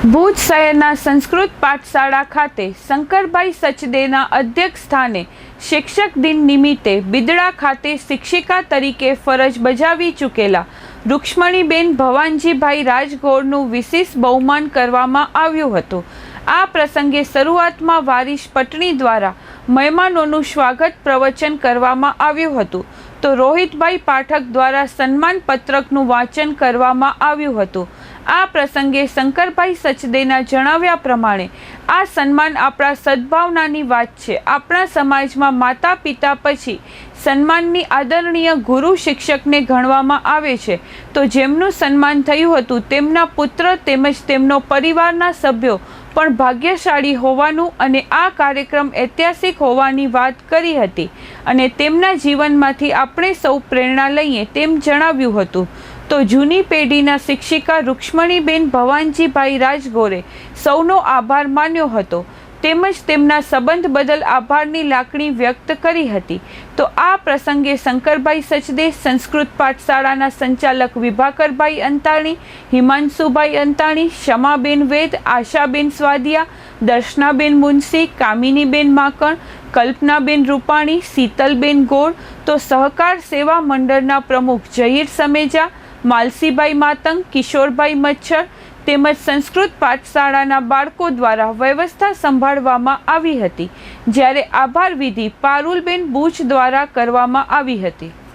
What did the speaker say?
ભુજ શહેરના સંસ્કૃત પાઠશાળા ખાતે શંકરભાઈ સચદેના અધ્યક્ષ સ્થાને શિક્ષક દિન નિમિત્તે બિદડા ખાતે શિક્ષિકા તરીકે ફરજ બજાવી ચૂકેલા રૂક્ષ્મણીબેન ભવાનજીભાઈ રાજગોરનું વિશેષ બહુમાન કરવામાં આવ્યું હતું। આ પ્રસંગે શરૂઆતમાં વારીશ પટણી દ્વારા મહેમાનોનું સ્વાગત પ્રવચન કરવામાં આવ્યું હતું તો રોહિતભાઈ પાઠક દ્વારા સન્માન પત્રકનું વાંચન કરવામાં આવ્યું હતું। આ પ્રસંગે શંકરભાઈ સચદેના જણાવ્યા પ્રમાણે આ સન્માન આપણા સદભાવનાની વાત છે। આપણા સમાજમાં માતા પિતા પછી સન્માનની આદરણીય ગુરુ શિક્ષકને ગણવામાં આવે છે તો જેમનું સન્માન થયું હતું તેમના પુત્ર તેમજ તેમનો પરિવારના સભ્યો પણ ભાગ્યશાળી હોવાનું અને આ કાર્યક્રમ ઐતિહાસિક હોવાની વાત કરી હતી અને તેમના જીવનમાંથી આપણે સૌ પ્રેરણા લઈએ તેમ જણાવ્યું હતું। તો જૂની પેઢીના શિક્ષિકા રૂક્ષ્મણીબેન ભવાનજીભાઈ રાજગોરે સૌનો આભાર માન્યો હતો તેમજ તેમના સંબંધ બદલ આભારની લાગણી વ્યક્ત કરી હતી। તો આ પ્રસંગે શંકરભાઈ સચદે, સંસ્કૃત પાઠશાળાના સંચાલક વિભાકરભાઈ અંતાણી, હિમાંશુભાઈ અંતાણી, ક્ષમાબેન વેદ, આશાબેન સ્વાદિયા, દર્શનાબેન મુનશી, કામિનીબેન માકણ, કલ્પનાબેન રૂપાણી, શીતલબેન ગોળ, તો સહકાર સેવા મંડળના પ્રમુખ જહીર સમેજા, માલસીભાઈ માતંગ, કિશોરભાઈ મચ્છર તેમજ સંસ્કૃત પાઠશાળાના બાળકો દ્વારા વ્યવસ્થા સંભાળવામાં આવી હતી, જ્યારે આભાર વિધિ પારુલબેન બુચ દ્વારા કરવામાં આવી હતી।